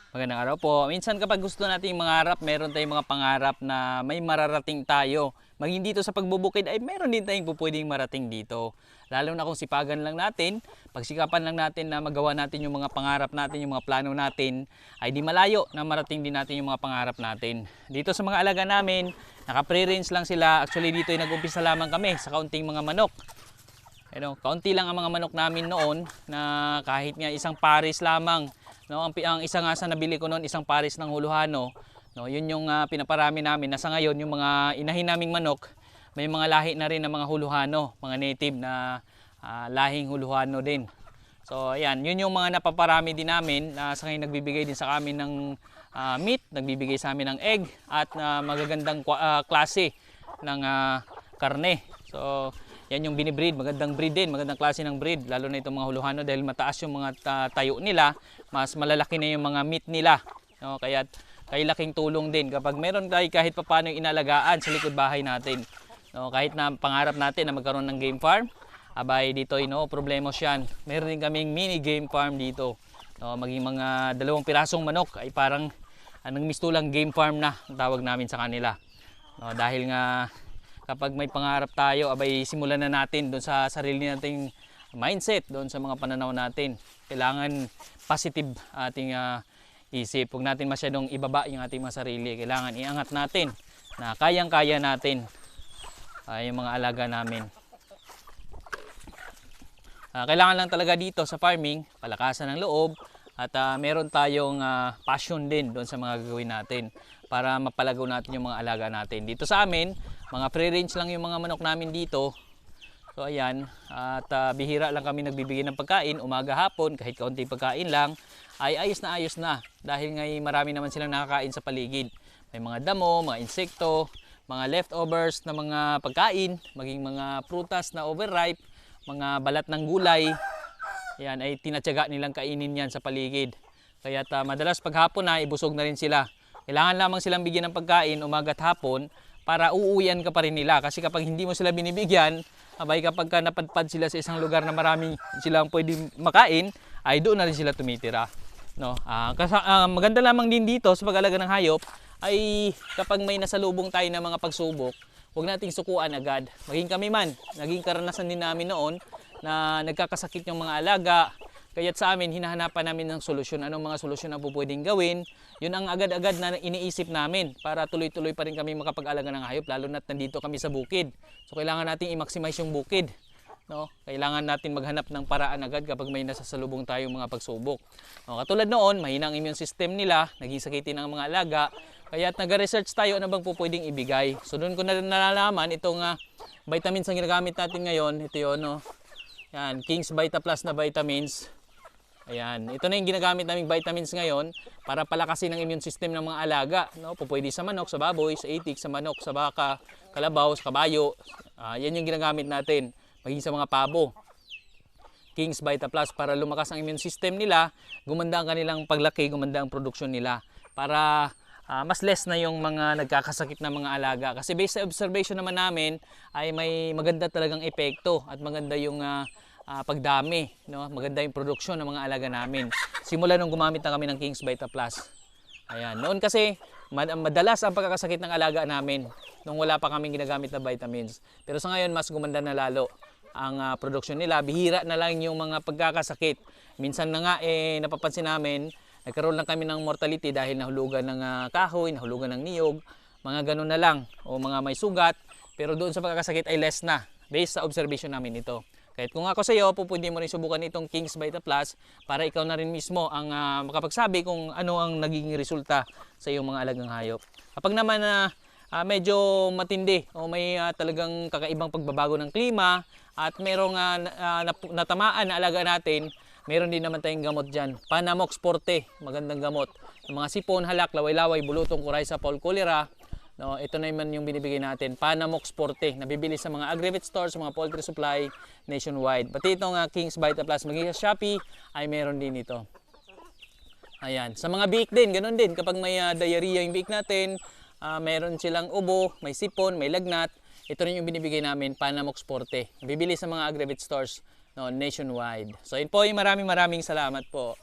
Magandang araw po. Minsan kapag gusto nating mangarap, meron tayong mga pangarap na may mararating tayo. Maging dito sa pagbubukid ay meron din tayong pupwedeng marating dito. Lalo na kung sipagan lang natin, pagsikapan lang natin na magawa natin yung mga pangarap natin, yung mga plano natin, ay di malayo na marating din natin yung mga pangarap natin. Dito sa mga alaga namin, naka-pre-range lang sila. Actually dito ay nag-umpisa lamang kami sa kaunting mga manok. Kaunti lang ang mga manok namin noon na kahit nga isang pares lamang. No, ang isa nga sa nabili ko noon, isang pares ng huluhano. No, yun yung pinaparami namin. Nasa ngayon yung mga inahin naming manok, may mga lahi na rin ng mga huluhano, mga native na lahing huluhano din. So ayan, yun yung mga napaparami din namin na sa ngayon nagbibigay din sa amin ng meat, nagbibigay sa amin ng egg at magagandang klase ng karne. So yan yung binibreed, magandang breed din, magandang klase ng breed, lalo na itong mga huluhano dahil mataas yung mga tayo nila, mas malalaki na yung mga meat nila. No, kaya laking tulong din kapag meron tayo kahit papaano yung inalagaan sa likod bahay natin. No, kahit na pangarap natin na magkaroon ng game farm, abay dito problema yan. Meron din kaming mini game farm dito. No, maging mga 2 pirasong manok ay parang mistulang game farm na ang tawag namin sa kanila. No, dahil nga kapag may pangarap tayo, abay simulan na natin doon sa sarili nating mindset, doon sa mga pananaw natin. Kailangan positive ating isip. Huwag natin masyadong ibaba yung ating mga sarili. Kailangan iangat natin na kayang-kaya natin yung mga alaga namin. Kailangan lang talaga dito sa farming, palakasan ng loob at meron tayong passion din doon sa mga gagawin natin para mapalagaw natin yung mga alaga natin. Dito sa amin, mga free-range lang yung mga manok namin dito. So ayan, at bihira lang kami nagbibigay ng pagkain, umaga hapon, kahit kaunting pagkain lang, ay ayos na. Dahil ngay marami naman silang nakakain sa paligid. May mga damo, mga insekto, mga leftovers na mga pagkain, maging mga prutas na overripe, mga balat ng gulay. Ayan, ay tinatyaga nilang kainin yan sa paligid. Kaya madalas paghapon na, ibusog na rin sila. Kailangan lamang silang bigyan ng pagkain umaga at hapon para uuwian ka pa rin nila. Kasi kapag hindi mo sila binibigyan, abay kapag napadpad sila sa isang lugar na marami silang pwedeng makain, ay doon na rin sila tumitira. No? Maganda lamang din dito sa pag-alaga ng hayop ay kapag may nasalubong tayo ng mga pagsubok, huwag nating sukuan agad. Maging kami man, naging karanasan din namin noon na nagkakasakit yung mga alaga. Kaya't sa amin, hinahanapan namin ng solusyon. Anong mga solusyon na po pwedeng gawin? Yun ang agad-agad na iniisip namin para tuloy-tuloy pa rin kami makapag-alaga ng hayop, lalo na't nandito kami sa bukid. So kailangan natin i-maximize yung bukid. No? Kailangan natin maghanap ng paraan agad kapag may nasasalubong tayong mga pagsubok. No, katulad noon, mahina ang immune system nila, naging sakitin ang mga alaga. Kaya't nag-research tayo ano bang po pwedeng ibigay. So doon ko na nalalaman itong vitamins ang ginagamit natin ngayon. Ito yun, no? Yan, King's Vita Plus na vitamins. Ayan, ito na yung ginagamit naming vitamins ngayon para palakasin ang immune system ng mga alaga. No? Pupwede sa manok, sa baboy, sa itik, sa manok, sa baka, kalabaw, sa kabayo. Yan yung ginagamit natin. Maging sa mga pabo. King's Vita Plus para lumakas ang immune system nila, gumanda ang kanilang paglaki, gumanda ang produksyon nila. Para mas less na yung mga nagkakasakit na mga alaga. Kasi based sa observation naman namin ay may maganda talagang epekto at maganda yung pagdami, no? Maganda yung produksyon ng mga alaga namin. Simula nung gumamit na kami ng King's Vita Plus. Ayan, noon kasi madalas ang pagkakasakit ng alaga namin nung wala pa kaming ginagamit na vitamins. Pero sa ngayon mas gumanda na lalo ang produksyon nila. Bihira na lang yung mga pagkakasakit. Minsan na nga napapansin namin nagkaroon lang kami ng mortality dahil nahulugan ng kahoy, nahulugan ng niyog, mga ganun na lang o mga may sugat. Pero doon sa pagkakasakit ay less na based sa observation namin ito. Kahit kung ako sa iyo, pwede mo rin subukan itong King's Vita Plus para ikaw na rin mismo ang makapagsabi kung ano ang naging resulta sa iyong mga alagang hayop. Kapag naman medyo matindi o may talagang kakaibang pagbabago ng klima at merong natamaan na alaga natin, meron din naman tayong gamot dyan. Panamox Forte, magandang gamot. Yung mga sipon, halak, laway-laway, bulutong, coryza, fall cholera. No, ito naman yung binibigay natin, Panamox Forte, nabibili sa mga agri-vet stores, mga poultry supply nationwide. Pati itong King's Vita Plus, maging sa Shopee, ay meron din ito. Ayan, sa mga biik din, ganun din. Kapag may diarrhea yung biik natin, meron silang ubo, may sipon, may lagnat, ito rin yung binibigay namin, Panamox Forte. Nabibili sa mga agri-vet stores nationwide. So yun po, maraming salamat po.